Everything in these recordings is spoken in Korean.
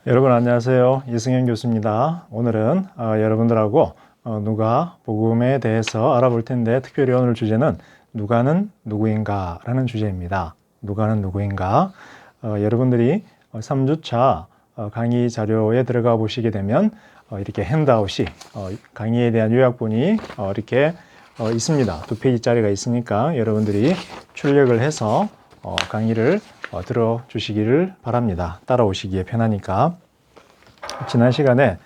여러분 안녕하세요. 이승현 교수입니다. 오늘은 여러분들하고 누가복음에 대해서 알아볼 텐데, 특별히 오늘 주제는 누가는 누구인가 라는 주제입니다. 누가는 누구인가. 여러분들이 3주차 강의 자료에 들어가 보시게 되면 이렇게 핸드아웃이 강의에 대한 요약본이 이렇게 있습니다. 2페이지짜리가 있으니까 여러분들이 출력을 해서 강의를 들어주시기를 바랍니다. 따라오시기에 편하니까. 지난 시간에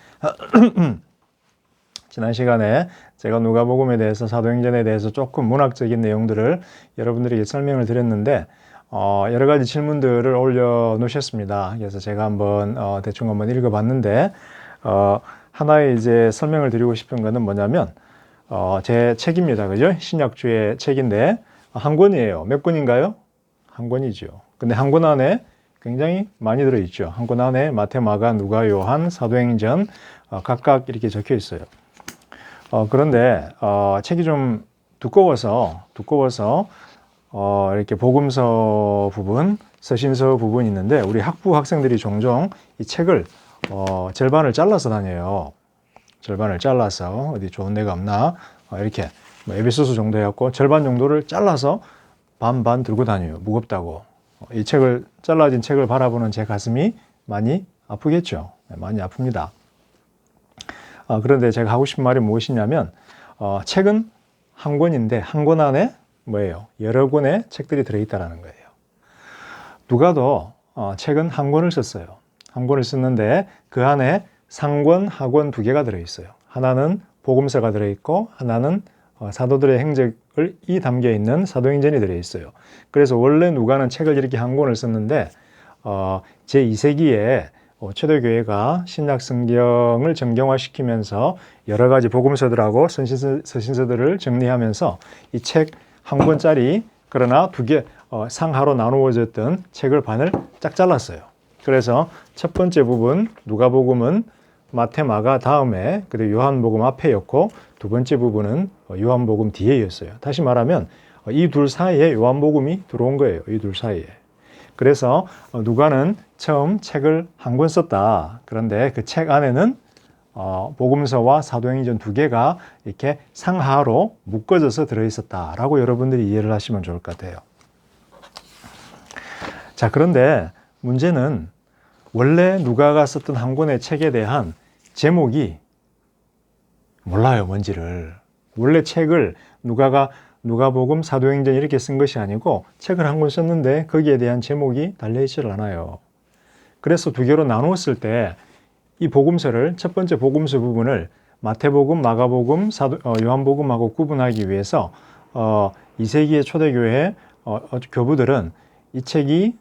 제가 누가복음에 대해서, 사도행전에 대해서 조금 문학적인 내용들을 여러분들에게 설명을 드렸는데 여러 가지 질문들을 올려놓으셨습니다. 그래서 제가 한번 대충 한번 읽어봤는데 하나의 이제 설명을 드리고 싶은 거는 뭐냐면 제 책입니다. 그죠? 신약주의 책인데 한 권이에요. 몇 권인가요? 한 권이죠. 근데 한 권 안에 굉장히 많이 들어있죠. 한 권 안에 마태, 마가, 누가, 요한, 사도행전 각각 이렇게 적혀 있어요. 그런데 책이 좀 두꺼워서 이렇게 복음서 부분, 서신서 부분이 있는데, 우리 학부 학생들이 종종 이 책을 절반을 잘라서 다녀요. 절반을 잘라서 어디 좋은 데가 없나 이렇게 에베소서 정도 해갖고 절반 정도를 잘라서 반반 들고 다녀요. 무겁다고. 이 책을, 잘라진 책을 바라보는 제 가슴이 많이 아프겠죠. 많이 아픕니다. 그런데 제가 하고 싶은 말이 무엇이냐면 책은 한 권인데 한 권 안에 뭐예요? 여러 권의 책들이 들어있다는 거예요. 누가도 책은 한 권을 썼어요. 한 권을 썼는데 그 안에 상권, 하권 두 개가 들어있어요. 하나는 복음서가 들어있고 하나는 사도들의 행적이 담겨 있는 사도행전이 들어있어요. 그래서 원래 누가는 책을 이렇게 한 권을 썼는데 제2세기에 초대교회가 신약성경을 정경화시키면서 여러 가지 복음서들하고 서신서들을 정리하면서 이 책 한 권짜리, 그러나 두 개 상하로 나누어졌던 책을 반을 쫙 잘랐어요. 그래서 첫 번째 부분 누가복음은 마태, 마가 다음에, 그리고 요한복음 앞에였고, 두 번째 부분은 요한복음 뒤에였어요. 다시 말하면 이 둘 사이에 요한복음이 들어온 거예요. 이 둘 사이에. 그래서 누가는 처음 책을 한 권 썼다. 그런데 그 책 안에는 복음서와 사도행전 두 개가 이렇게 상하로 묶어져서 들어있었다라고 여러분들이 이해를 하시면 좋을 것 같아요. 자, 그런데 문제는 원래 누가가 썼던 한 권의 책에 대한 제목이 몰라요, 뭔지를. 원래 책을 누가복음, 사도행전 이렇게 쓴 것이 아니고 책을 한 권 썼는데 거기에 대한 제목이 달려있지를 않아요. 그래서 두 개로 나누었을 때 이 복음서를, 첫 번째 복음서 부분을 마태복음, 마가복음, 요한복음하고 구분하기 위해서 2세기의 초대교회 교부들은 이 책이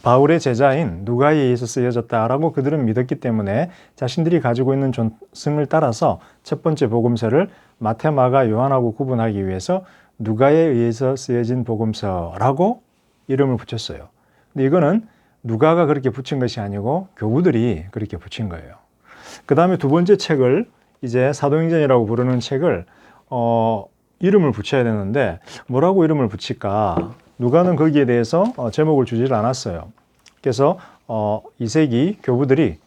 바울의 제자인 누가에 의해서 쓰여졌다라고 그들은 믿었기 때문에 자신들이 가지고 있는 존승을 따라서 첫 번째 복음서를 마태, 마가, 요한하고 구분하기 위해서 누가에 의해서 쓰여진 복음서라고 이름을 붙였어요. 근데 이거는 누가가 그렇게 붙인 것이 아니고 교부들이 그렇게 붙인 거예요. 그 다음에 두 번째 책을, 이제 사도행전이라고 부르는 책을 이름을 붙여야 되는데 뭐라고 이름을 붙일까? 누가는 거기에 대해서 제목을 주질 않았어요. 그래서 2세기 교부들이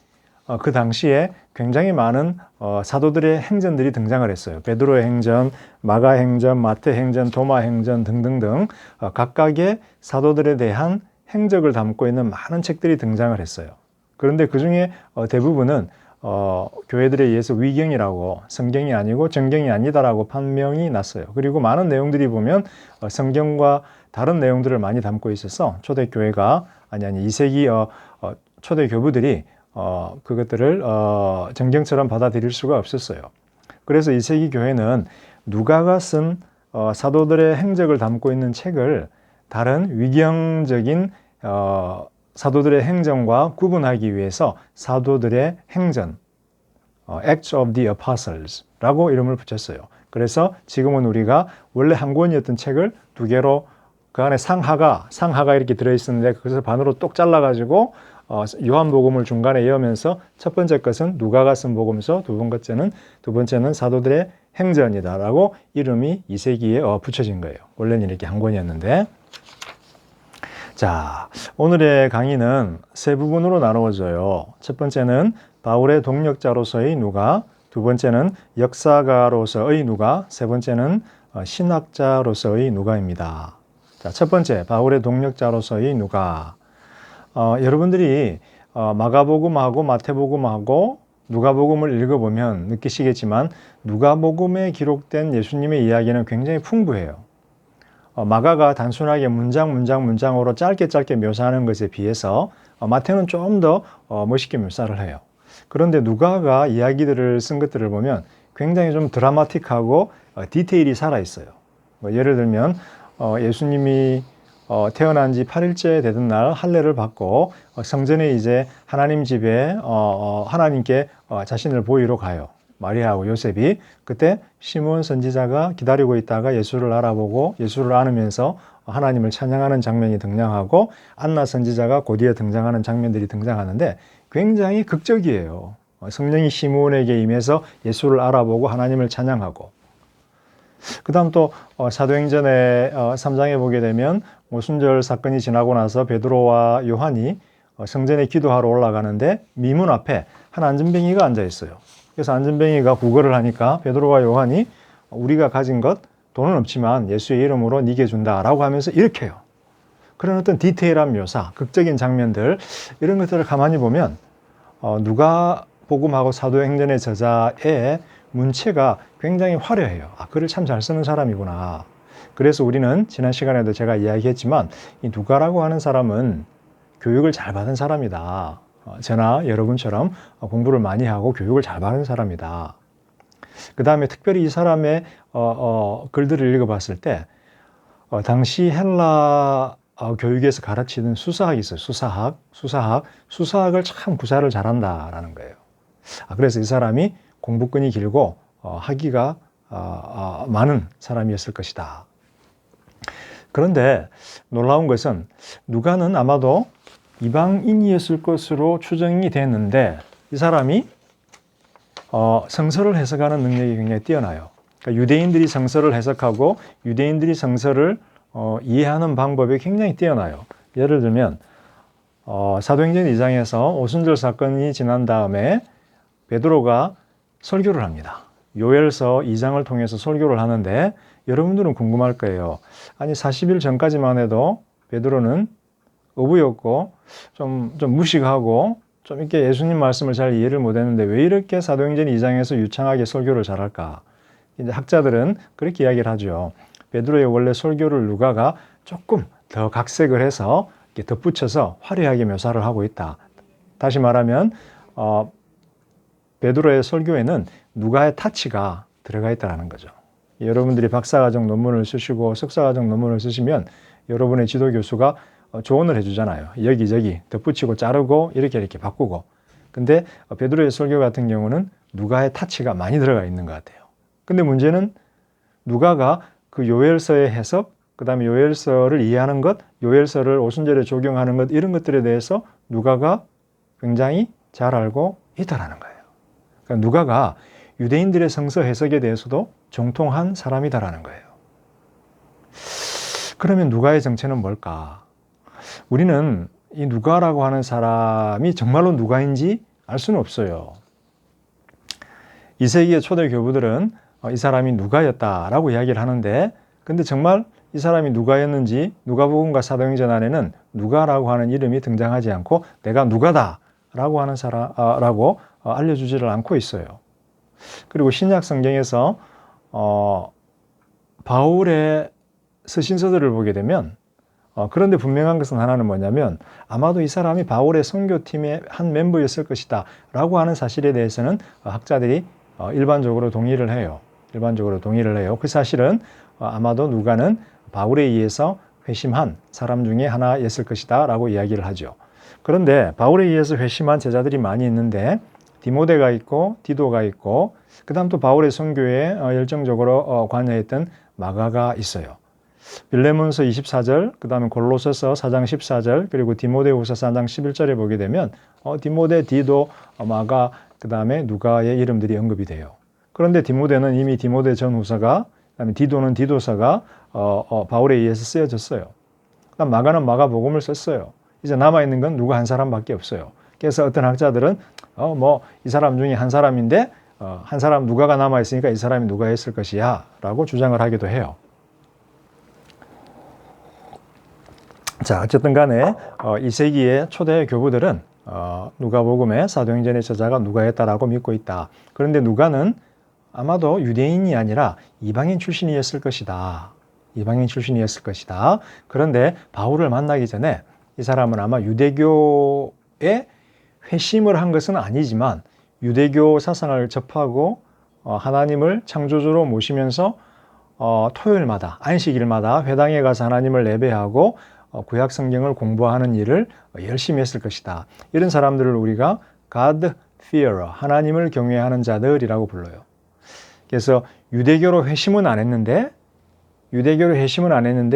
그 당시에 굉장히 많은 사도들의 행전들이 등장을 했어요. 베드로의 행전, 마가 행전, 마태 행전, 도마 행전 등등등 각각의 사도들에 대한 행적을 담고 있는 많은 책들이 등장을 했어요. 그런데 그 중에 대부분은 교회들에 의해서 위경이라고, 성경이 아니고 정경이 아니다라고 판명이 났어요. 그리고 많은 내용들이 보면 성경과 다른 내용들을 많이 담고 있어서 초대교회가, 2세기 초대교부들이 그것들을 정경처럼 받아들일 수가 없었어요. 그래서 2세기 교회는 누가가 쓴 사도들의 행적을 담고 있는 책을 다른 위경적인 사도들의 행전과 구분하기 위해서 사도들의 행전, Acts of the Apostles 라고 이름을 붙였어요. 그래서 지금은 우리가 원래 한 권이었던 책을 두 개로, 그 안에 상하가 이렇게 들어있었는데 그것을 반으로 똑 잘라가지고 요한복음을 중간에 이으면서 첫 번째 것은 누가가 쓴 복음서, 두 번째는 사도들의 행전이다라고 이름이 2세기에 붙여진 거예요. 원래는 이렇게 한 권이었는데. 자, 오늘의 강의는 세 부분으로 나누어져요. 첫 번째는 바울의 동력자로서의 누가, 두 번째는 역사가로서의 누가, 세 번째는 신학자로서의 누가입니다. 자, 첫 번째, 바울의 동력자로서의 누가. 여러분들이 마가복음하고 마태복음하고 누가복음을 읽어보면 느끼시겠지만 누가복음에 기록된 예수님의 이야기는 굉장히 풍부해요. 마가가 단순하게 문장으로 짧게 묘사하는 것에 비해서 마태는 좀 더 멋있게 묘사를 해요. 그런데 누가가 이야기들을 쓴 것들을 보면 굉장히 좀 드라마틱하고 디테일이 살아있어요. 예를 들면 예수님이 태어난 지 8일째 되던 날 할례를 받고 성전에 이제 하나님 집에 하나님께 자신을 보이러 가요. 마리아하고 요셉이. 그때 시므온 선지자가 기다리고 있다가 예수를 알아보고 예수를 안으면서 하나님을 찬양하는 장면이 등장하고 안나 선지자가 곧이어 등장하는 장면들이 등장하는데 굉장히 극적이에요. 성령이 시므온에게 임해서 예수를 알아보고 하나님을 찬양하고, 그 다음 또 사도행전의 3장에 보게 되면 오순절 사건이 지나고 나서 베드로와 요한이 성전에 기도하러 올라가는데 미문 앞에 한 안전뱅이가 앉아 있어요. 그래서 안전뱅이가 구걸을 하니까 베드로와 요한이 우리가 가진 것, 돈은 없지만 예수의 이름으로 네게 준다라고 하면서 일으켜요. 그런 어떤 디테일한 묘사, 극적인 장면들, 이런 것들을 가만히 보면 누가복음하고 사도행전의 저자의 문체가 굉장히 화려해요. 글을 참 잘 쓰는 사람이구나. 그래서 우리는 지난 시간에도 제가 이야기했지만 이 누가라고 하는 사람은 교육을 잘 받은 사람이다. 저나 여러분처럼 공부를 많이 하고 교육을 잘 받은 사람이다. 그 다음에 특별히 이 사람의 글들을 읽어봤을 때 당시 헬라 교육에서 가르치는 수사학이 있어요. 수사학을 참 구사를 잘한다라는 거예요. 그래서 이 사람이 공부끈이 길고 학위가 많은 사람이었을 것이다. 그런데 놀라운 것은 누가는 아마도 이방인이었을 것으로 추정이 됐는데 이 사람이 성서를 해석하는 능력이 굉장히 뛰어나요. 그러니까 유대인들이 성서를 해석하고 유대인들이 성서를 이해하는 방법이 굉장히 뛰어나요. 예를 들면 사도행전 2장에서 오순절 사건이 지난 다음에 베드로가 설교를 합니다. 요엘서 2장을 통해서 설교를 하는데 여러분들은 궁금할 거예요. 아니 40일 전까지만 해도 베드로는 어부였고 좀 무식하고 좀 이렇게 예수님 말씀을 잘 이해를 못했는데 왜 이렇게 사도행전 2장에서 유창하게 설교를 잘할까? 이제 학자들은 그렇게 이야기를 하죠. 베드로의 원래 설교를 누가가 조금 더 각색을 해서 이렇게 덧붙여서 화려하게 묘사를 하고 있다. 다시 말하면 베드로의 설교에는 누가의 타치가 들어가 있다는 거죠. 여러분들이 박사과정 논문을 쓰시고 석사과정 논문을 쓰시면 여러분의 지도 교수가 조언을 해주잖아요. 여기저기 덧붙이고 자르고 이렇게 바꾸고. 근데 베드로의 설교 같은 경우는 누가의 타치가 많이 들어가 있는 것 같아요. 근데 문제는 누가가 그 요엘서의 해석, 그 다음에 요엘서를 이해하는 것, 요엘서를 오순절에 적용하는 것, 이런 것들에 대해서 누가가 굉장히 잘 알고 있다는 거예요. 그러니까 누가가 유대인들의 성서 해석에 대해서도 정통한 사람이다라는 거예요. 그러면 누가의 정체는 뭘까? 우리는 이 누가라고 하는 사람이 정말로 누가인지 알 수는 없어요. 2세기의 초대 교부들은 이 사람이 누가였다라고 이야기를 하는데, 근데 정말 이 사람이 누가였는지 누가복음과 사도행전 안에는 누가라고 하는 이름이 등장하지 않고 내가 누가다라고 하는 사람라고 알려주지를 않고 있어요. 그리고 신약 성경에서 바울의 서신서들을 보게 되면 그런데 분명한 것은 하나는 뭐냐면 아마도 이 사람이 바울의 선교팀의 한 멤버였을 것이다 라고 하는 사실에 대해서는 학자들이 일반적으로 동의를 해요. 그 사실은 아마도 누가는 바울에 의해서 회심한 사람 중에 하나였을 것이다 라고 이야기를 하죠. 그런데 바울에 의해서 회심한 제자들이 많이 있는데 디모데가 있고 디도가 있고 그 다음 또 바울의 선교에 열정적으로 관여했던 마가가 있어요. 빌레몬서 24절, 그 다음에 골로새서 4장 14절, 그리고 디모데후서 4장 11절에 보게 되면 디모데, 디도, 마가, 그 다음에 누가의 이름들이 언급이 돼요. 그런데 디모데는 이미 디모데 전후서가, 그 다음에 디도는 디도서가 바울에 의해서 쓰여졌어요. 마가는 마가복음을 썼어요. 이제 남아있는 건 누구 한 사람밖에 없어요. 그래서 어떤 학자들은 이 사람 중에 한 사람인데 한 사람 누가가 남아있으니까 이 사람이 누가였을 것이야 라고 주장을 하기도 해요. 자, 어쨌든 간에 2세기의 초대 교부들은 누가복음의 사도행전의 저자가 누가였다라고 믿고 있다. 그런데 누가는 아마도 유대인이 아니라 이방인 출신이었을 것이다. 이방인 출신이었을 것이다. 그런데 바울을 만나기 전에 이 사람은 아마 유대교에 회심을 한 것은 아니지만 유대교 사상을 접하고 하나님을 창조주로 모시면서 토요일마다 안식일마다 회당에 가서 하나님을 예배하고 구약 성경을 공부하는 일을 열심히 했을 것이다. 이런 사람들을 우리가 God fearer, 하나님을 경외하는 자들이라고 불러요. 그래서 유대교로 회심은 안 했는데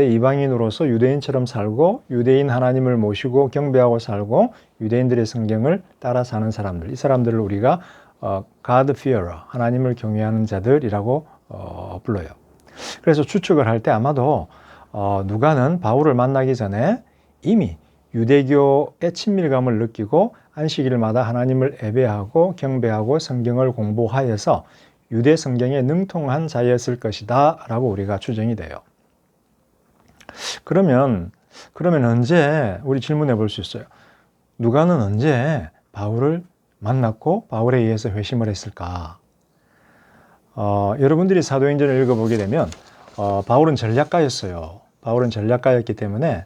이방인으로서 유대인처럼 살고 유대인 하나님을 모시고 경배하고 살고 유대인들의 성경을 따라 사는 사람들, 이 사람들을 우리가 God fearer, 하나님을 경외하는 자들이라고 불러요. 그래서 추측을 할 때 아마도 누가는 바울을 만나기 전에 이미 유대교의 친밀감을 느끼고 안식일마다 하나님을 예배하고 경배하고 성경을 공부하여서 유대 성경에 능통한 자였을 것이다 라고 우리가 추정이 돼요. 그러면 언제 우리 질문해 볼 수 있어요. 누가는 언제 바울을 만났고 바울에 의해서 회심을 했을까? 여러분들이 사도행전을 읽어보게 되면 바울은 전략가였어요. 바울은 전략가였기 때문에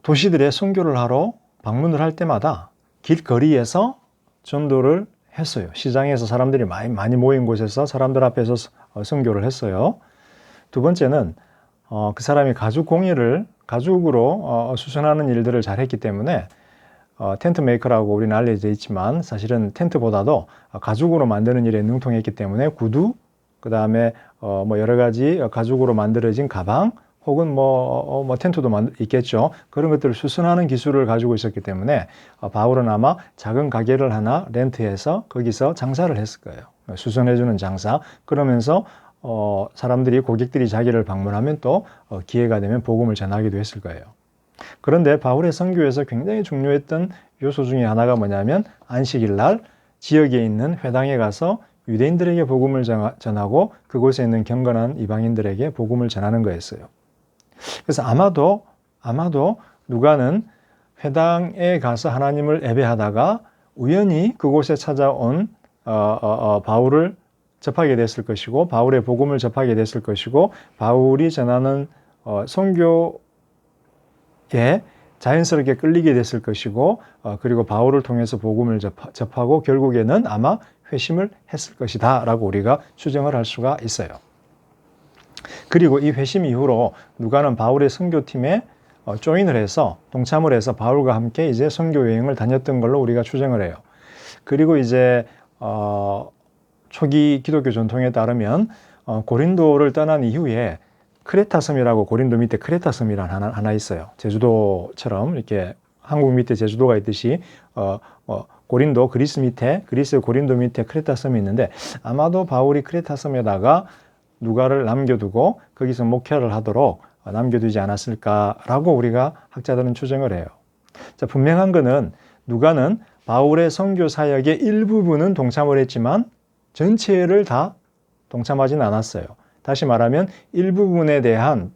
도시들의 선교를 하러 방문을 할 때마다 길거리에서 전도를 했어요. 시장에서 사람들이 많이 모인 곳에서 사람들 앞에서 선교를 했어요. 두 번째는 그 사람이 가죽으로 수선하는 일들을 잘했기 때문에 텐트 메이커라고 우리는 알려져 있지만 사실은 텐트보다도 가죽으로 만드는 일에 능통했기 때문에 구두, 그 다음에 여러 가지 가죽으로 만들어진 가방 혹은 텐트도 있겠죠. 그런 것들을 수선하는 기술을 가지고 있었기 때문에 바울은 아마 작은 가게를 하나 렌트해서 거기서 장사를 했을 거예요. 수선해주는 장사. 그러면서 고객들이 자기를 방문하면 또 기회가 되면 복음을 전하기도 했을 거예요. 그런데 바울의 선교에서 굉장히 중요했던 요소 중에 하나가 뭐냐면 안식일 날 지역에 있는 회당에 가서 유대인들에게 복음을 전하고 그곳에 있는 경건한 이방인들에게 복음을 전하는 거였어요. 그래서 아마도 누가는 회당에 가서 하나님을 예배하다가 우연히 그곳에 찾아온 바울을 접하게 됐을 것이고 바울의 복음을 접하게 됐을 것이고 바울이 전하는 선교에 자연스럽게 끌리게 됐을 것이고 그리고 바울을 통해서 복음을 접하고 결국에는 아마 회심을 했을 것이다 라고 우리가 추정을 할 수가 있어요. 그리고 이 회심 이후로 누가는 바울의 선교팀에 조인을 해서 동참을 해서 바울과 함께 이제 선교 여행을 다녔던 걸로 우리가 추정을 해요. 그리고 이제 초기 기독교 전통에 따르면 고린도를 떠난 이후에 크레타 섬이라고 고린도 밑에 크레타 섬이라는 하나 있어요. 제주도처럼 이렇게 한국 밑에 제주도가 있듯이 고린도 그리스 고린도 밑에 크레타 섬이 있는데 아마도 바울이 크레타 섬에다가 누가를 남겨두고 거기서 목회를 하도록 남겨두지 않았을까라고 우리가 학자들은 추정을 해요. 자, 분명한 것은 누가는 바울의 선교 사역의 일부분은 동참을 했지만 전체를 다 동참하지는 않았어요. 다시 말하면 일부분에 대한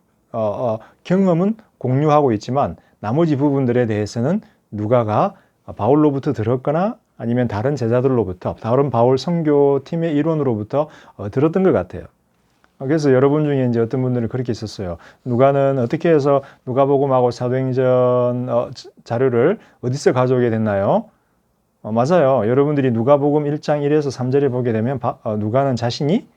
경험은 공유하고 있지만 나머지 부분들에 대해서는 누가가 바울로부터 들었거나 아니면 다른 제자들로부터 다른 바울 선교팀의 일원으로부터 들었던 것 같아요. 그래서 여러분 중에 이제 어떤 분들은 그렇게 있었어요. 누가는 어떻게 해서 누가복음하고 사도행전 자료를 어디서 가져오게 됐나요? 맞아요. 여러분들이 누가복음 1장 1에서 3절에 보게 되면 누가는 자신이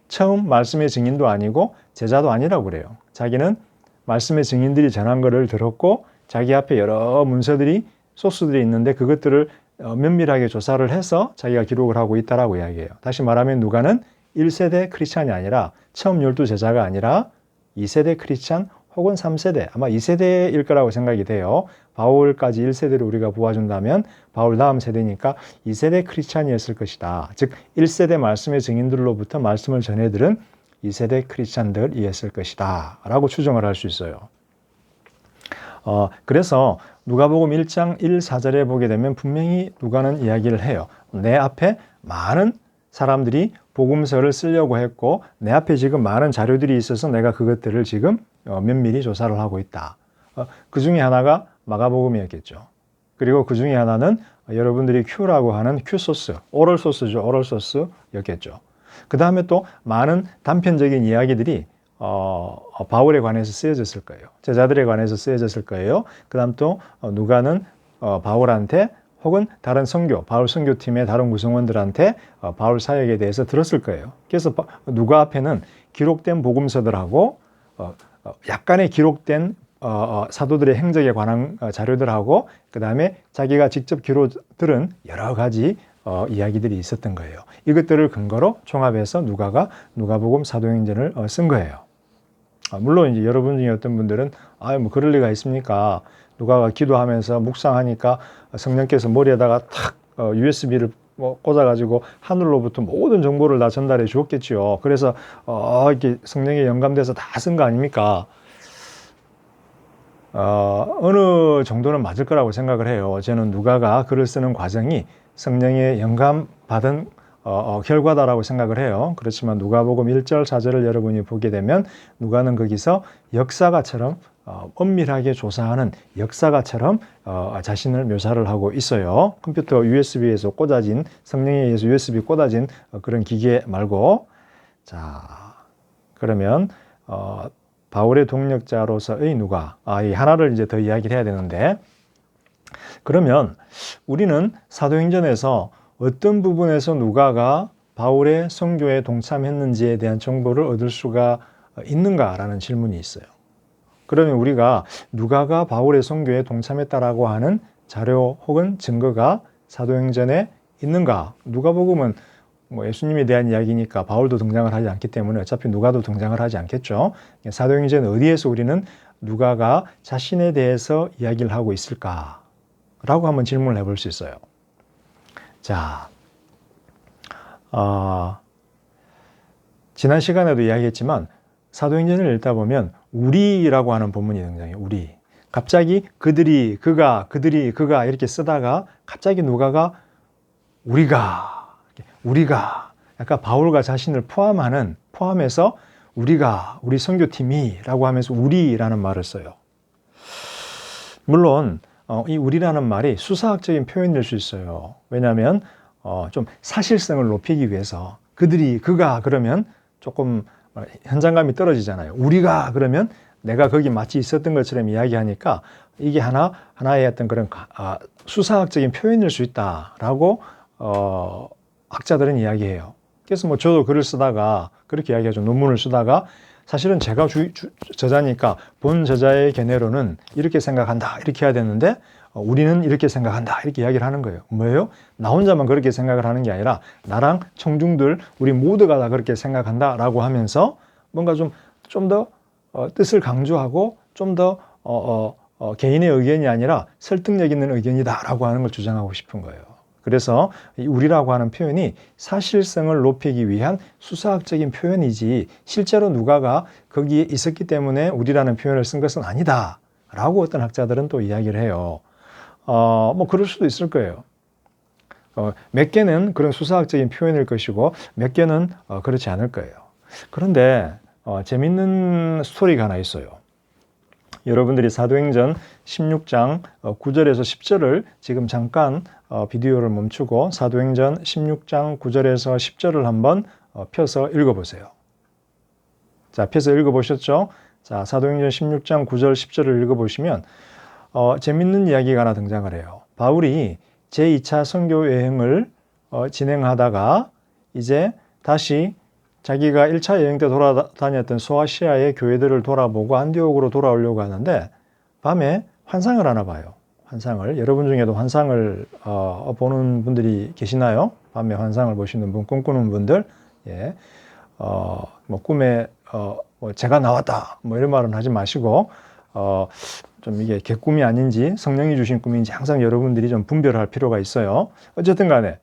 처음 말씀의 증인도 아니고 제자도 아니라고 그래요. 자기는 말씀의 증인들이 전한 것을 들었고 자기 앞에 여러 문서들이 소스들이 있는데 그것들을 면밀하게 조사를 해서 자기가 기록을 하고 있다라고 이야기해요. 다시 말하면 누가는 1세대 크리스찬이 아니라 처음 12제자가 아니라 2세대 크리스찬 혹은 3세대 아마 2세대일 거라고 생각이 돼요. 바울까지 1세대를 우리가 보아준다면 바울 다음 세대니까 2세대 크리스찬이었을 것이다. 즉 1세대 말씀의 증인들로부터 말씀을 전해들은 2세대 크리스찬들이었을 것이다 라고 추정을 할 수 있어요. 그래서 누가복음 1장 1, 4절에 보게 되면 분명히 누가는 이야기를 해요. 내 앞에 많은 사람들이 복음서를 쓰려고 했고 내 앞에 지금 많은 자료들이 있어서 내가 그것들을 지금 면밀히 조사를 하고 있다. 그 중에 하나가 마가복음이었겠죠. 그리고 그 중에 하나는 여러분들이 Q라고 하는 Q소스, 오럴 소스죠. 오럴 소스였겠죠. 그 다음에 또 많은 단편적인 이야기들이 바울에 관해서 쓰여졌을 거예요. 제자들에 관해서 쓰여졌을 거예요. 그 다음 또 누가는 바울한테 혹은 다른 바울 선교팀의 다른 구성원들한테 바울 사역에 대해서 들었을 거예요. 그래서 누가 앞에는 기록된 복음서들하고 약간의 기록된 사도들의 행적에 관한 자료들하고 그 다음에 자기가 직접 귀로 들은 여러 가지 이야기들이 있었던 거예요. 이것들을 근거로 총합해서 누가가 누가복음 사도행전을 쓴 거예요. 물론 이제 여러분 중에 어떤 분들은 뭐 그럴 리가 있습니까? 누가가 기도하면서 묵상하니까 성령께서 머리에다가 탁 USB를 꽂아가지고 하늘로부터 모든 정보를 다 전달해 주었겠지요. 그래서 이렇게 성령에 영감돼서 다 쓴 거 아닙니까? 어느 정도는 맞을 거라고 생각을 해요. 저는 누가가 글을 쓰는 과정이 성령의 영감 받은 결과다라고 생각을 해요. 그렇지만 누가복음 1절 4절을 여러분이 보게 되면 누가는 거기서 역사가처럼 엄밀하게 조사하는 역사가처럼 자신을 묘사를 하고 있어요. 컴퓨터 USB에서 꽂아진 성령에 의해서 USB 꽂아진 그런 기계 말고. 자, 그러면 바울의 동력자로서의 누가 이 하나를 이제 더 이야기를 해야 되는데, 그러면 우리는 사도행전에서 어떤 부분에서 누가가 바울의 선교에 동참했는지에 대한 정보를 얻을 수가 있는가라는 질문이 있어요. 그러면 우리가 누가가 바울의 선교에 동참했다라고 하는 자료 혹은 증거가 사도행전에 있는가? 누가복음은 예수님에 대한 이야기니까 바울도 등장을 하지 않기 때문에 어차피 누가도 등장을 하지 않겠죠. 사도행전 어디에서 우리는 누가가 자신에 대해서 이야기를 하고 있을까? 라고 한번 질문을 해볼 수 있어요. 자, 지난 시간에도 이야기했지만 사도행전을 읽다 보면 우리라고 하는 본문이 등장해요. 우리. 갑자기 그들이, 그가 이렇게 쓰다가 갑자기 누가가 우리가 약간 바울과 자신을 포함해서 우리 선교팀이라고 하면서 우리라는 말을 써요. 물론 이 우리라는 말이 수사학적인 표현일 수 있어요. 왜냐하면 좀 사실성을 높이기 위해서 그가 그러면 조금 현장감이 떨어지잖아요. 우리가 그러면 내가 거기 마치 있었던 것처럼 이야기하니까 이게 하나의 어떤 그런 수사학적인 표현일 수 있다라고 학자들은 이야기해요. 그래서 저도 글을 쓰다가 그렇게 이야기하죠. 논문을 쓰다가 사실은 제가 저자니까 본 저자의 견해로는 이렇게 생각한다 이렇게 해야 되는데 우리는 이렇게 생각한다 이렇게 이야기를 하는 거예요. 뭐예요? 나 혼자만 그렇게 생각을 하는 게 아니라 나랑 청중들 우리 모두가 다 그렇게 생각한다 라고 하면서 뭔가 좀 더 뜻을 강조하고 좀 더 개인의 의견이 아니라 설득력 있는 의견이다 라고 하는 걸 주장하고 싶은 거예요. 그래서 이 우리라고 하는 표현이 사실성을 높이기 위한 수사학적인 표현이지 실제로 누가가 거기에 있었기 때문에 우리라는 표현을 쓴 것은 아니다 라고 어떤 학자들은 또 이야기를 해요. 그럴 수도 있을 거예요. 몇 개는 그런 수사학적인 표현일 것이고 몇 개는 그렇지 않을 거예요. 그런데 재밌는 스토리가 하나 있어요. 여러분들이 사도행전 16장 9절에서 10절을 지금 잠깐 비디오를 멈추고 사도행전 16장 9절에서 10절을 한번 펴서 읽어보세요. 자, 펴서 읽어보셨죠? 자, 사도행전 16장 9절 10절을 읽어보시면 재밌는 이야기가 하나 등장을 해요. 바울이 제2차 선교 여행을 진행하다가 이제 다시 자기가 1차 여행 때 돌아다녔던 소아시아의 교회들을 돌아보고 안디옥으로 돌아오려고 하는데 밤에 환상을 하나 봐요. 환상을. 여러분 중에도 환상을 보는 분들이 계시나요? 밤에 환상을 보시는 분, 꿈꾸는 분들. 예. 꿈에 제가 나왔다. 이런 말은 하지 마시고 좀 이게 개꿈이 아닌지 성령이 주신 꿈인지 항상 여러분들이 좀 분별할 필요가 있어요. 어쨌든 간에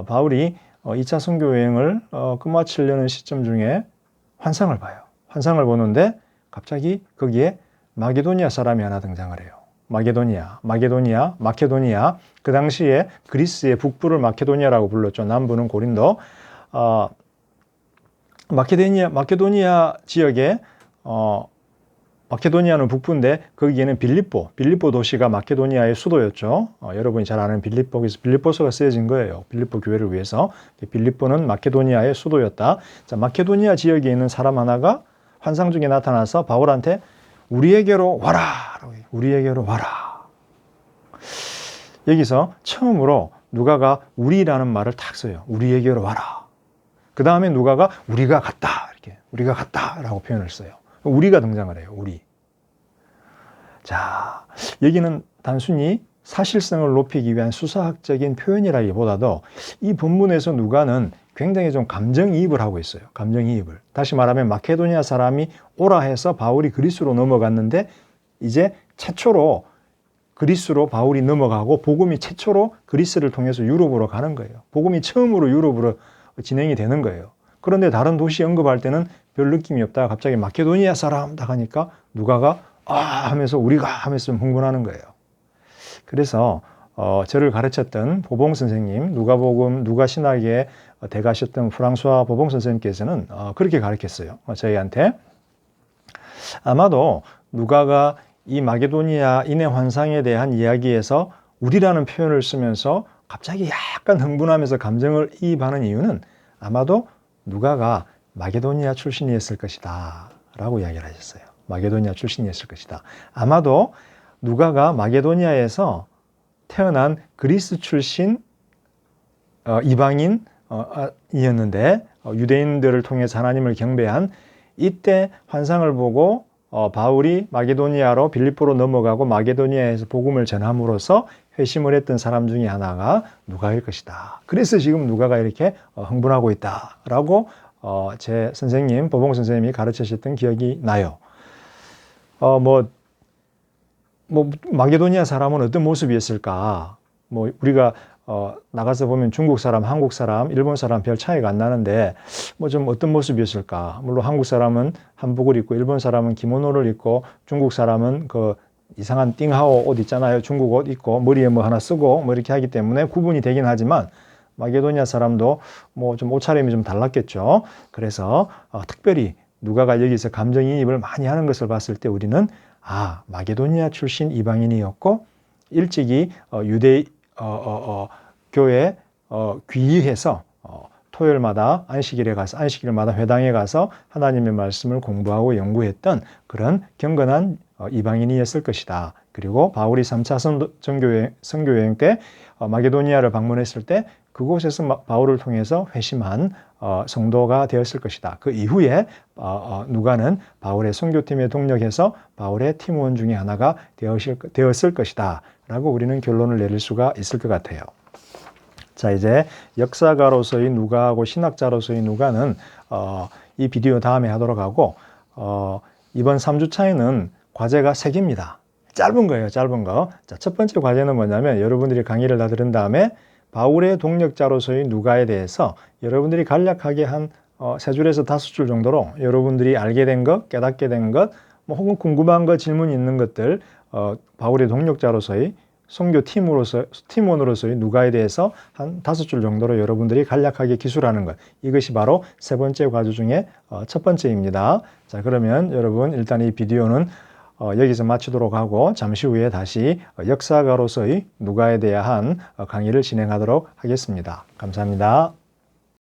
바울이 2차 선교 여행을 끝마치려는 시점 중에 환상을 봐요. 환상을 보는데 갑자기 거기에 마게도니아 사람이 하나 등장을 해요. 마케도니아. 그 당시에 그리스의 북부를 마케도니아라고 불렀죠. 남부는 고린도. 마케도니아 지역에 마케도니아는 북부인데 거기에는 빌립보 도시가 마케도니아의 수도였죠. 여러분이 잘 아는 빌립보서가 쓰여진 거예요. 빌립보 교회를 위해서. 빌립보는 마케도니아의 수도였다. 자, 마케도니아 지역에 있는 사람 하나가 환상 중에 나타나서 바울한테 우리에게로 와라. 우리에게로 와라. 여기서 처음으로 누가가 우리라는 말을 탁 써요. 우리에게로 와라. 그 다음에 누가가 우리가 갔다. 이렇게 우리가 갔다라고 표현을 써요. 우리가 등장을 해요. 우리. 자, 여기는 단순히 사실성을 높이기 위한 수사학적인 표현이라기보다도 이 본문에서 누가는 굉장히 좀 감정이입을 하고 있어요. 감정이입을. 다시 말하면 마케도니아 사람이 오라 해서 바울이 그리스로 넘어갔는데 이제 최초로 그리스로 바울이 넘어가고 복음이 최초로 그리스를 통해서 유럽으로 가는 거예요. 복음이 처음으로 유럽으로 진행이 되는 거예요. 그런데 다른 도시 언급할 때는 별 느낌이 없다가 갑자기 마케도니아 사람 딱 하니까 누가가 하면서 우리가 하면서 흥분하는 거예요. 그래서 저를 가르쳤던 보봉 선생님, 누가 신학에 대가셨던 프랑수아 보봉 선생님께서는 그렇게 가르쳤어요. 저희한테. 아마도 누가가 이 마게도니아인의 환상에 대한 이야기에서 우리라는 표현을 쓰면서 갑자기 약간 흥분하면서 감정을 이입하는 이유는 아마도 누가가 마게도니아 출신이었을 것이다 라고 이야기를 하셨어요. 마게도니아 출신이었을 것이다. 아마도 누가가 마게도니아에서 태어난 그리스 출신 이방인이었는데 유대인들을 통해서 하나님을 경배한 이때 환상을 보고 바울이 마게도니아로 빌립보로 넘어가고 마게도니아에서 복음을 전함으로써 회심을 했던 사람 중에 하나가 누가일 것이다. 그래서 지금 누가가 이렇게 흥분하고 있다라고 제 선생님, 보봉 선생님이 가르치셨던 기억이 나요. 마게도니아 사람은 어떤 모습이었을까? 우리가 나가서 보면 중국 사람, 한국 사람, 일본 사람 별 차이가 안 나는데 좀 어떤 모습이었을까? 물론 한국 사람은 한복을 입고 일본 사람은 기모노를 입고 중국 사람은 그 이상한 띵하오 옷 있잖아요. 중국 옷 입고 머리에 하나 쓰고 이렇게 하기 때문에 구분이 되긴 하지만 마게도니아 사람도 좀 옷차림이 좀 달랐겠죠. 그래서 특별히 누가가 여기서 감정이입을 많이 하는 것을 봤을 때 우리는 마게도니아 출신 이방인이었고 일찍이 유대 교회 귀의해서 토요일마다 안식일마다 회당에 가서 하나님의 말씀을 공부하고 연구했던 그런 경건한 이방인이었을 것이다. 그리고 바울이 3차 선교여행 때 마게도니아를 방문했을 때 그곳에서 바울을 통해서 회심한 성도가 되었을 것이다. 그 이후에 누가는 바울의 선교팀에 동력해서 바울의 팀원 중에 하나가 되었을 것이다. 라고 우리는 결론을 내릴 수가 있을 것 같아요. 자, 이제 역사가로서의 누가하고 신학자로서의 누가는 이 비디오 다음에 하도록 하고 이번 3주차에는 과제가 3개입니다. 짧은 거예요. 짧은 거. 자, 첫 번째 과제는 뭐냐면 여러분들이 강의를 다 들은 다음에 바울의 동력자로서의 누가에 대해서 여러분들이 간략하게 한 3줄에서 5줄 정도로 여러분들이 알게 된 것, 깨닫게 된 것, 혹은 궁금한 것, 질문이 있는 것들 바울의 동력자로서의 선교 팀원으로서의 누가에 대해서 한 5줄 정도로 여러분들이 간략하게 기술하는 것. 이것이 바로 세 번째 과제 중에 첫 번째입니다. 자, 그러면 여러분 일단 이 비디오는 여기서 마치도록 하고 잠시 후에 다시 역사가로서의 누가에 대한 강의를 진행하도록 하겠습니다. 감사합니다.